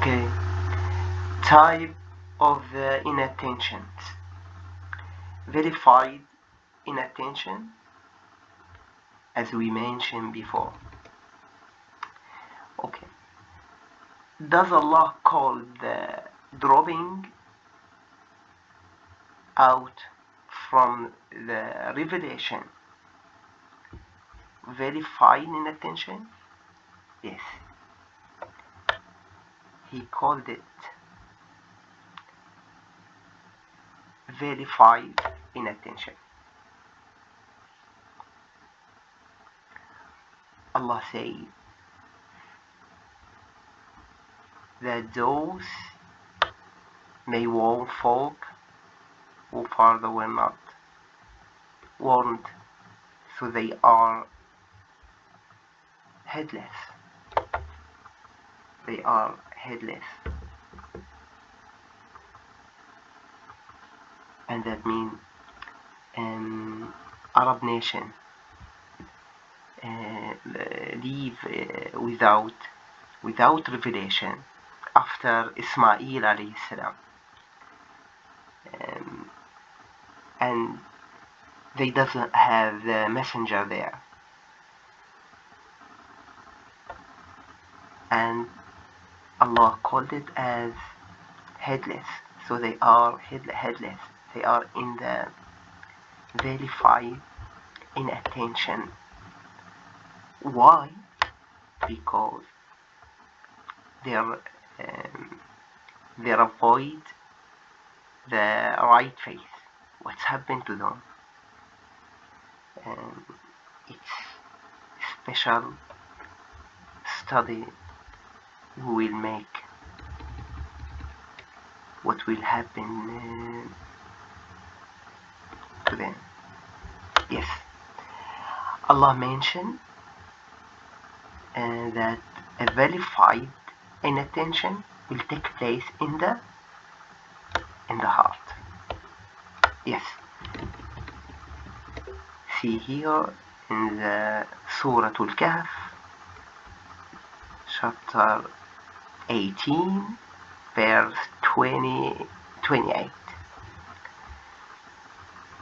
Okay, type of inattentions. Verified inattention, as we mentioned before. Okay, does Allah call the dropping out from the revelation verified inattention? Yes, he called it verified inattention. Allah said that those may warn folk who further were not warned, so they are headless. They are headless. And that means Arab nation live without revelation after Ismail alayhi salam, and they doesn't have the messenger there, and Allah called it as headless, so they are headless. They are in the verified inattention. Why? Because they avoid the right faith. What's happened to them? It's special study who will make what will happen to them. Yes, Allah mentioned that a verified inattention will take place in the heart. Yes, see here in the Surah Al-Kahf, chapter 18, verse 28.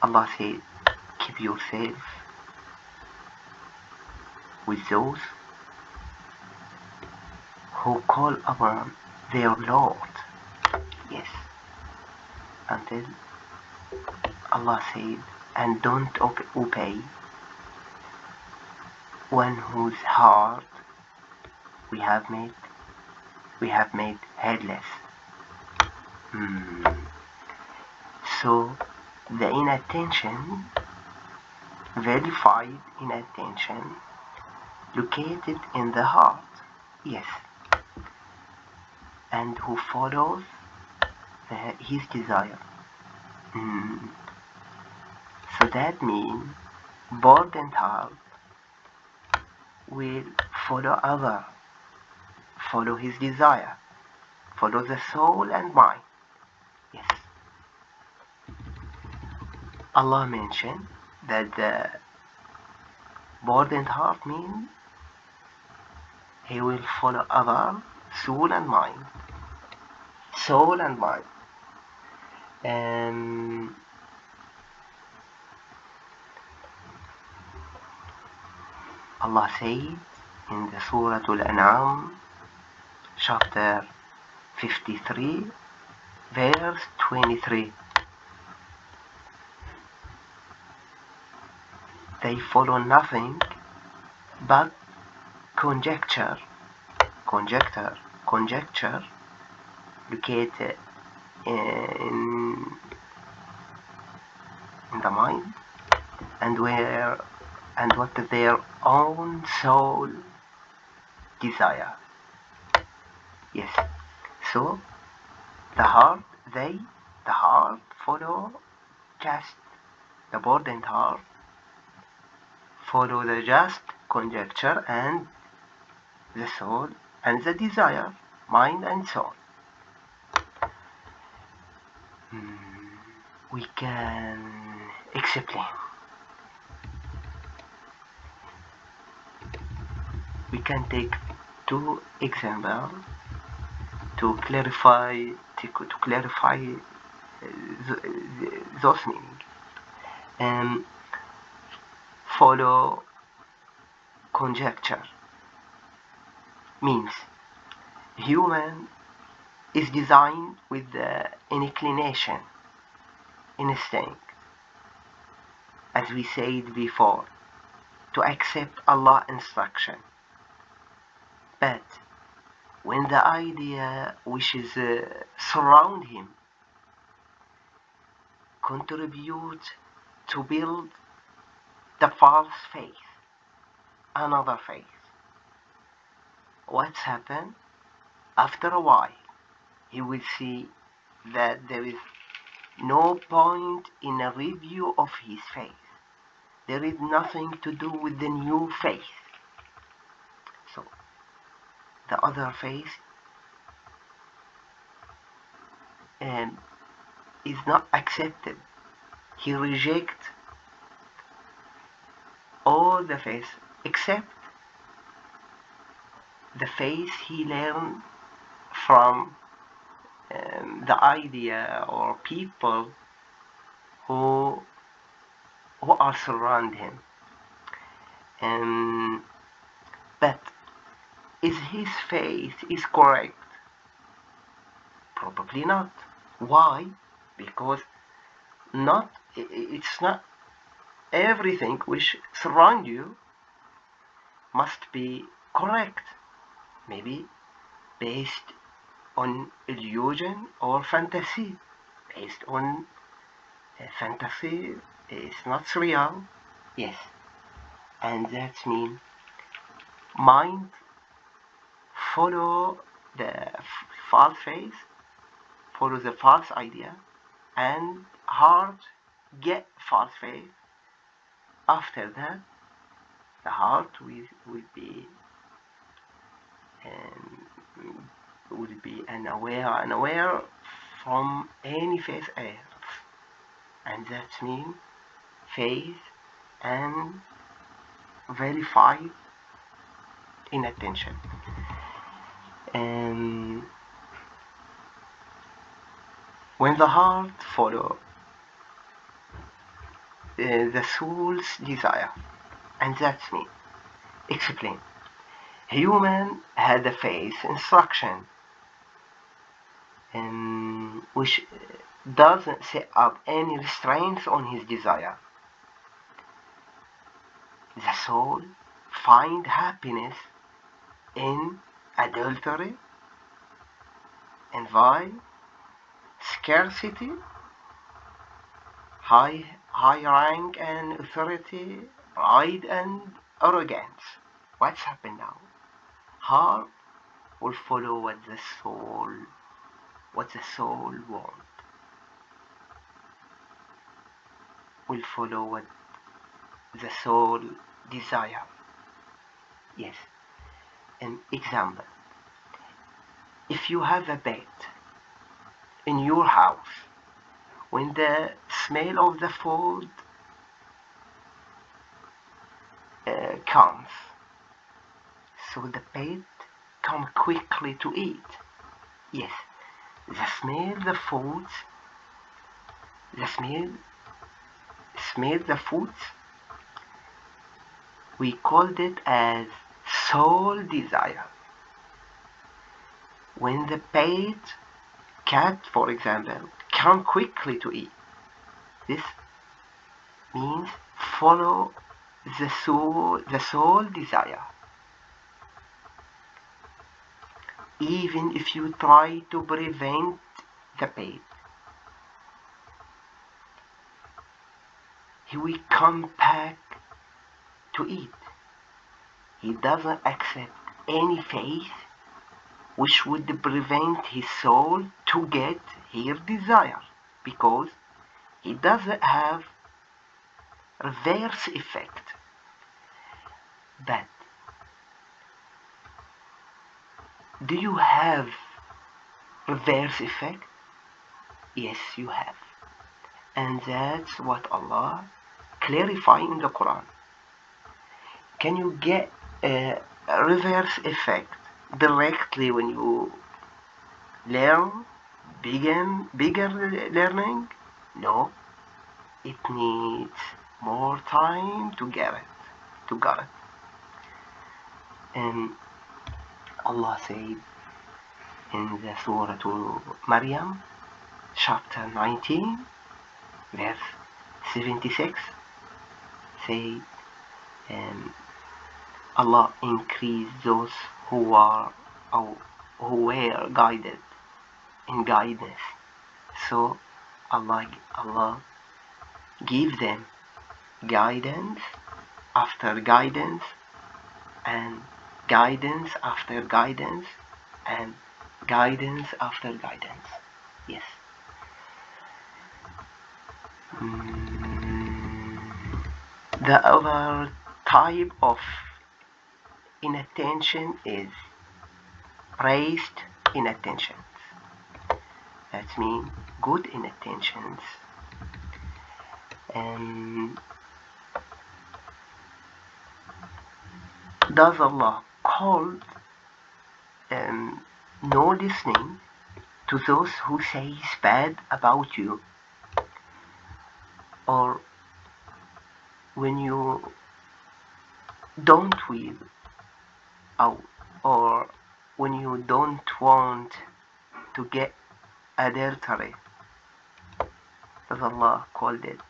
Allah said, keep yourself with those who call upon their Lord. Yes, until Allah said, and don't obey one whose heart we have made headless. So the inattention, verified inattention, located in the heart. Yes, and who follows his desire. So that means burdened heart will follow his desire, follow the soul and mind. Yes, Allah mentioned that the burdened heart means he will follow other soul and mind. Allah said in the Surah Al-An'am, chapter 53, verse 23, they follow nothing but conjecture located in the mind, and what their own soul desire. Yes, so the heart follow just the burdened heart follow the just conjecture and the soul and the desire, mind and soul. We can explain. We can take two examples to clarify those meaning. Follow conjecture means human is designed with the inclination, instinct, as we said before, to accept Allah's instruction. But when the idea which is surround him contribute to build the false faith, another faith, what's happened? After a while, he will see that there is no point in a review of his faith. There is nothing to do with the new faith. So, the other faith is not accepted. He rejects all the faith except the faith he learned from the idea or people who are surround him. But is his faith is correct? Probably not. Why? Because it's not everything which surround you must be correct. Maybe based on illusion or fantasy. Based on fantasy is not real. Yes. And that means mind follow the false faith, follow the false idea, and heart get false faith. After that, the heart will be unaware from any faith else, and that means faith and verified inattention. And when the heart follow the soul's desire, and that's me. Explain. Human had a faith instruction, which doesn't set up any restraints on his desire. The soul find happiness in adultery, envy, scarcity, high rank and authority, pride and arrogance. What's happened now? Heart will follow what the soul wants. Will follow what the soul desire. Yes. An example. If you have a pet in your house, when the smell of the food comes, so the pet come quickly to eat. Yes, the smell the foods, we called it as soul desire. When the pet, cat for example, come quickly to eat, this means follow the soul desire. Even if you try to prevent the pet, he will come back to eat. He doesn't accept any faith which would prevent his soul to get his desire, because he doesn't have reverse effect. But do you have reverse effect? Yes, you have. And that's what Allah clarify in the Quran. Can you get a reverse effect directly when you learn, bigger learning? No, it needs more time to get it. To get it. And Allah said in the Surah to Maryam, chapter 19, verse 76, say, Allah increased those who are or who were guided in guidance. So Allah give them guidance after guidance and guidance after guidance and guidance after guidance. Yes. The other type of inattention is praised inattention. That means good inattentions. And does Allah call no listening to those who say bad about you, or when you don't will out, or when you don't want to get adultery? Does Allah call it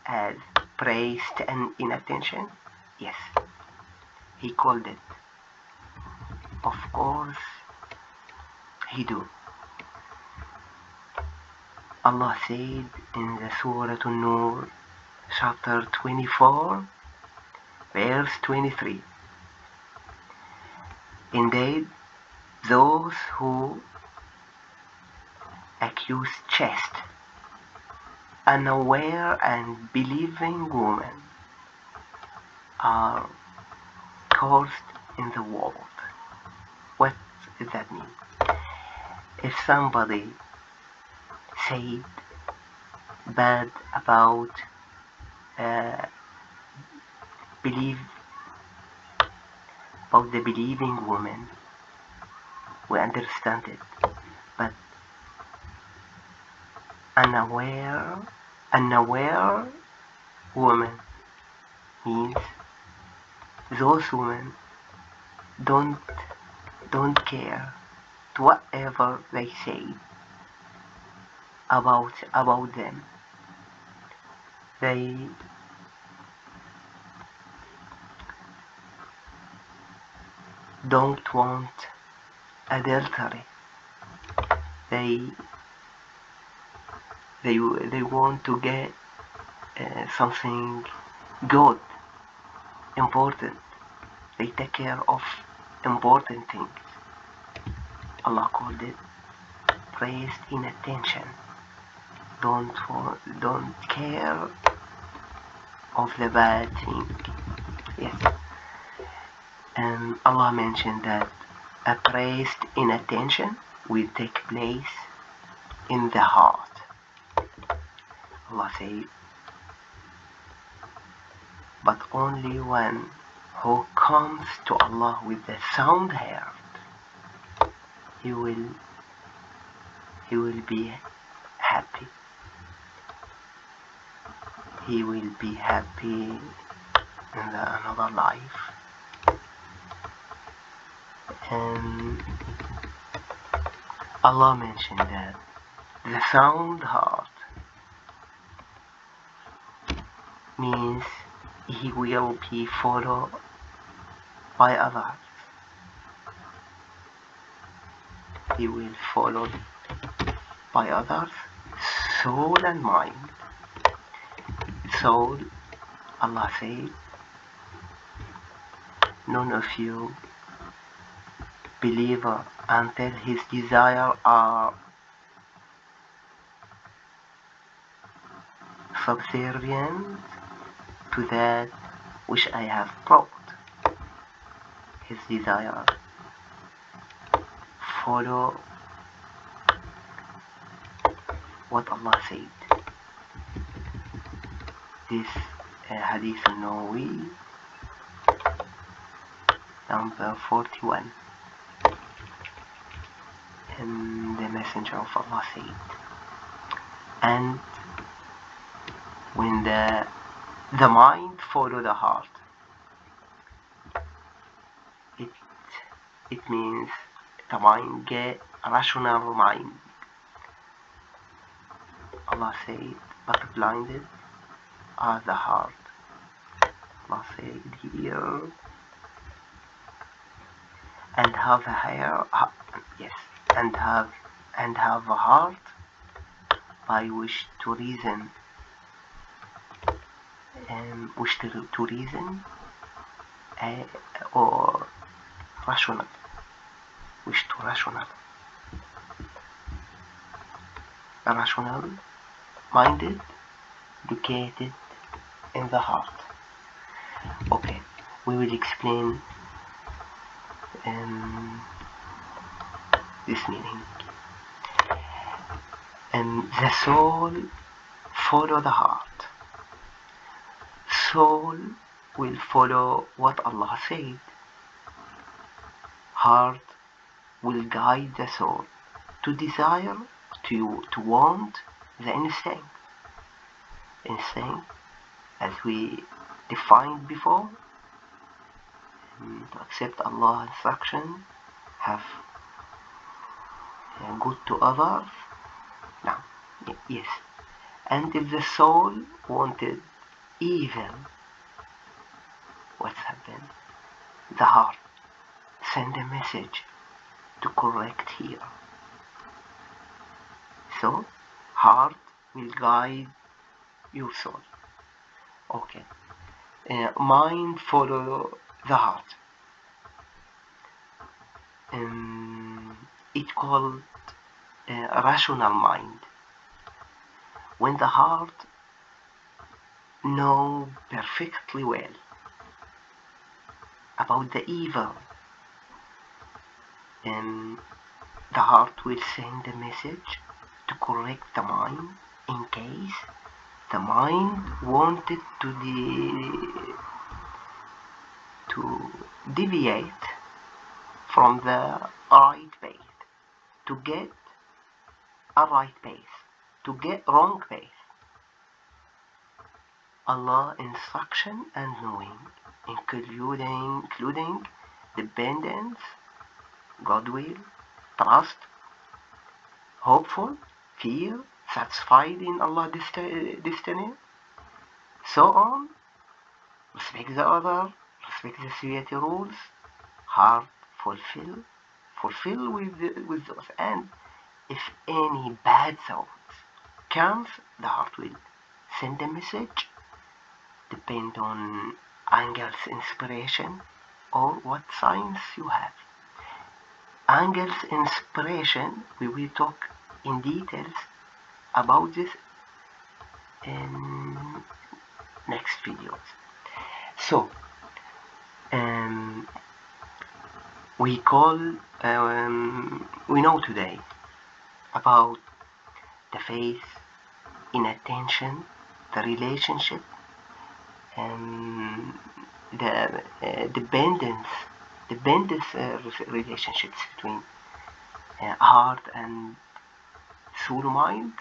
as praised and inattention? Yes, He called it. Of course He do. Allah said in the Surah An-Nur, chapter 24, verse 23, indeed, those who accuse chaste, unaware and believing women are cursed in the world. What does that mean? If somebody said bad about the believing woman, we understand it, but unaware woman means those women don't care to whatever they say about them. They don't want adultery. They want to get something good, important. They take care of important things. Allah called it praised inattention. Don't care of the bad thing. Yes. And Allah mentioned that a praised inattention will take place in the heart. Allah said, but only one who comes to Allah with the sound heart, he will be happy. He will be happy in another life. And Allah mentioned that the sound heart means he will be followed by others. He will follow by others, soul and mind. Soul, Allah said, none of you believer until his desire are subservient to that which I have brought. His desire follow what Allah said. This Hadith al-Nawawi, number 41. And the Messenger of Allah said, and when the mind follow the heart, it means the mind get a rational mind. Allah said, but blinded are the heart. Allah said here, and have a hair, yes, and have a heart by which to reason, wish to reason, or rational, wish to rational, rational minded, located in the heart. Okay, we will explain this meaning. And the soul follow the heart. Soul will follow what Allah said. Heart will guide the soul to desire, to want the instinct. Instinct, as we defined before, to accept Allah's instruction, have good to others. Now, yes. And if the soul wanted evil, what's happened? The heart send a message to correct here. So, heart will guide your soul. Okay. Mind follow the heart. It called a rational mind. When the heart know perfectly well about the evil, the heart will send a message to correct the mind in case the mind wanted to deviate from the right path, to get a right path, to get wrong path. Allah instruction and knowing, including dependence, goodwill, trust, hopeful, fear, satisfied in Allah's destiny, so on. Respect the other, respect the society rules, heart fulfill with those. And if any bad thoughts comes, the heart will send a message, depend on angels inspiration or what science you have. Angels inspiration, we will talk in details about this in next videos. So we know today about the faith in attention, the relationship, and the dependence relationships between heart and soul mind.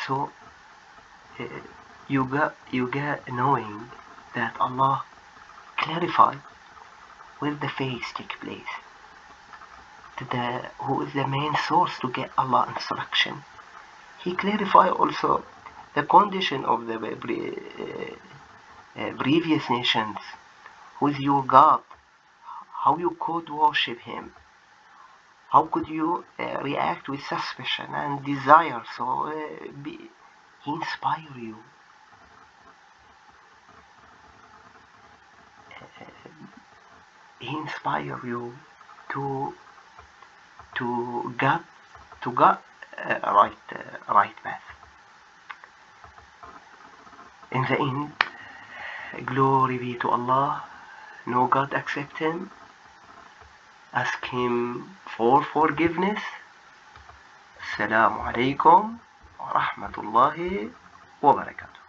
So you get knowing that Allah clarify where the faith take place, who is the main source to get Allah instruction. He clarify also the condition of the previous nations, who is your God, how you could worship Him, how could you react with suspicion and desire. So He inspire you. He inspire you to get right path. In the end, glory be to Allah. No God accept him. Ask him for forgiveness. Assalamu alaikum wa rahmatullahi wa barakatuh.